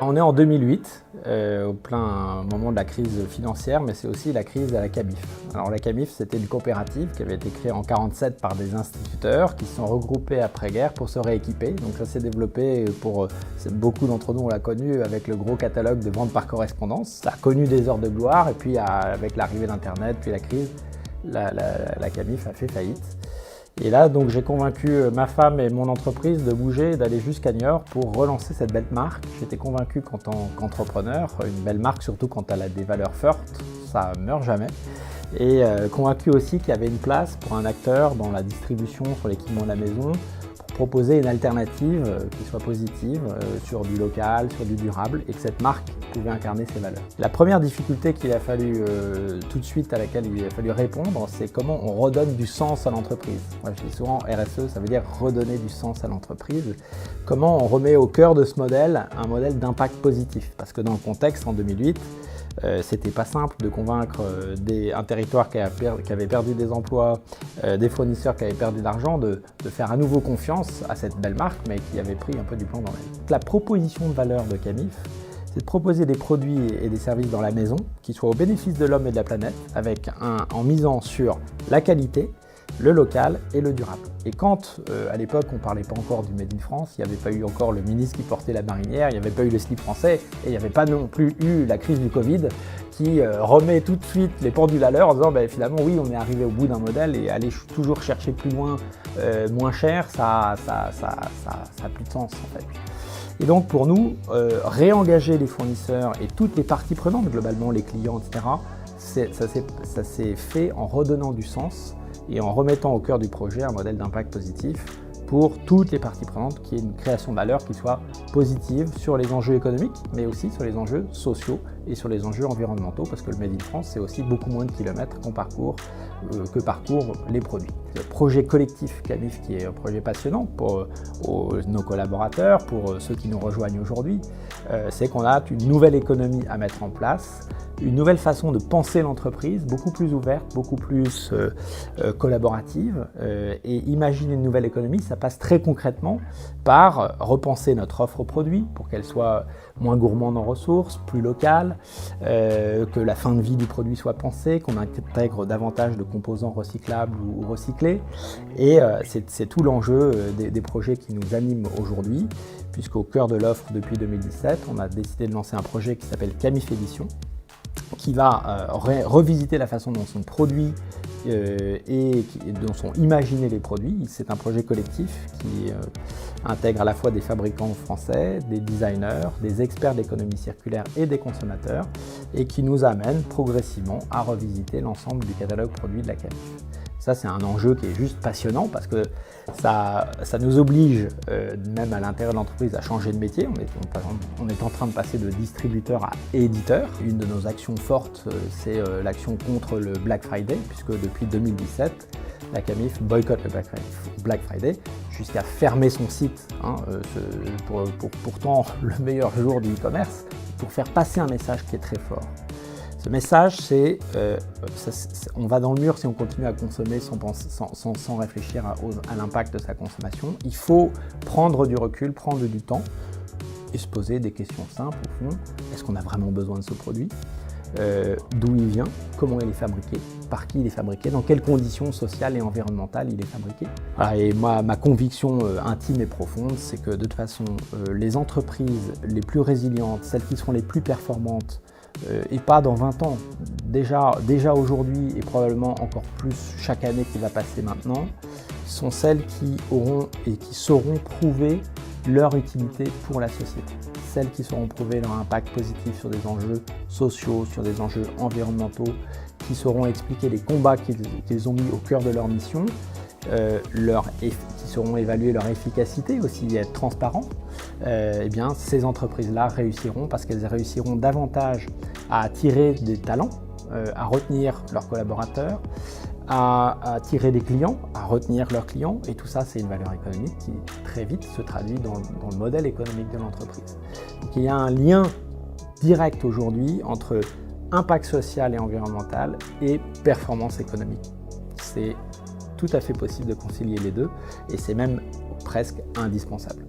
On est en 2008, au plein moment de la crise financière, mais c'est aussi la crise à la Camif. Alors la Camif, c'était une coopérative qui avait été créée en 1947 par des instituteurs qui se sont regroupés après-guerre pour se rééquiper. Donc ça s'est développé beaucoup d'entre nous on l'a connu avec le gros catalogue de vente par correspondance. Ça a connu des heures de gloire et puis avec l'arrivée d'Internet, puis la crise, la Camif a fait faillite. Et là, donc, j'ai convaincu ma femme et mon entreprise de bouger, d'aller jusqu'à Niort pour relancer cette belle marque. J'étais convaincu qu'en tant qu'entrepreneur, une belle marque, surtout quand elle a des valeurs fortes, ça ne meurt jamais. Et convaincu aussi qu'il y avait une place pour un acteur dans la distribution sur l'équipement de la maison, pour proposer une alternative qui soit positive sur du local, sur du durable, et que cette marque pouvait incarner ses valeurs. La première difficulté qu'il a fallu tout de suite, à laquelle il a fallu répondre, c'est comment on redonne du sens à l'entreprise. Moi, je dis souvent RSE, ça veut dire redonner du sens à l'entreprise. Comment on remet au cœur de ce modèle un modèle d'impact positif. Parce que dans le contexte, en 2008, c'était pas simple de convaincre un territoire qui avait perdu des emplois, des fournisseurs qui avaient perdu de l'argent, de faire à nouveau confiance à cette belle marque, mais qui avait pris un peu du plomb dans l'aile. La proposition de valeur de Camif, c'est de proposer des produits et des services dans la maison qui soient au bénéfice de l'homme et de la planète, en misant sur la qualité, le local et le durable. Et quand, à l'époque, on ne parlait pas encore du Made in France, il n'y avait pas eu encore le ministre qui portait la marinière, il n'y avait pas eu le slip français, et il n'y avait pas non plus eu la crise du Covid qui remet tout de suite les pendules à l'heure en disant finalement oui, on est arrivé au bout d'un modèle et aller toujours chercher plus loin, moins cher, ça n'a plus de sens en fait. Et donc pour nous, réengager les fournisseurs et toutes les parties prenantes, globalement les clients, etc., ça s'est fait en redonnant du sens et en remettant au cœur du projet un modèle d'impact positif pour toutes les parties prenantes, qui est une création de valeur qui soit positive sur les enjeux économiques, mais aussi sur les enjeux sociaux et sur les enjeux environnementaux, parce que le Made in France, c'est aussi beaucoup moins de kilomètres que parcourent les produits. Le projet collectif Camif, qui est un projet passionnant pour nos collaborateurs, pour ceux qui nous rejoignent aujourd'hui, c'est qu'on a une nouvelle économie à mettre en place, une nouvelle façon de penser l'entreprise, beaucoup plus ouverte, beaucoup plus collaborative. Et imaginer une nouvelle économie, ça passe très concrètement par repenser notre offre produit pour qu'elle soit moins gourmande en ressources, plus locale, que la fin de vie du produit soit pensée, qu'on intègre davantage de composants recyclables ou recyclés. Et c'est tout l'enjeu des projets qui nous animent aujourd'hui, puisqu'au cœur de l'offre depuis 2017, on a décidé de lancer un projet qui s'appelle Camif Édition, qui va revisiter la façon dont sont produits et dont sont imaginés les produits. C'est un projet collectif qui intègre à la fois des fabricants français, des designers, des experts d'économie circulaire et des consommateurs, et qui nous amène progressivement à revisiter l'ensemble du catalogue produit de la Camif. Ça, c'est un enjeu qui est juste passionnant parce que ça nous oblige, même à l'intérieur de l'entreprise, à changer de métier. On est en train de passer de distributeur à éditeur. Une de nos actions fortes, c'est l'action contre le Black Friday, puisque depuis 2017, la Camif boycotte le Black Friday jusqu'à fermer son site, pourtant le meilleur jour du e-commerce, pour faire passer un message qui est très fort. Ce message, c'est on va dans le mur si on continue à consommer sans réfléchir à l'impact de sa consommation. Il faut prendre du recul, prendre du temps et se poser des questions simples au fond. Est-ce qu'on a vraiment besoin de ce produit ? D'où il vient, comment il est fabriqué, par qui il est fabriqué, dans quelles conditions sociales et environnementales il est fabriqué. Voilà, et ma conviction intime et profonde, c'est que de toute façon, les entreprises les plus résilientes, celles qui seront les plus performantes, et pas dans 20 ans, déjà aujourd'hui et probablement encore plus chaque année qui va passer maintenant, sont celles qui auront et qui sauront prouver leur utilité pour la société. Celles qui sauront prouver leur impact positif sur des enjeux sociaux, sur des enjeux environnementaux, qui sauront expliquer les combats qu'ils ont mis au cœur de leur mission, qui sauront évaluer leur efficacité aussi et être transparents, eh bien ces entreprises-là réussiront parce qu'elles réussiront davantage à attirer des talents, à retenir leurs collaborateurs, à attirer des clients, à retenir leurs clients, et tout ça c'est une valeur économique qui très vite se traduit dans le modèle économique de l'entreprise. Donc il y a un lien direct aujourd'hui entre impact social et environnemental et performance économique. C'est tout à fait possible de concilier les deux et c'est même presque indispensable.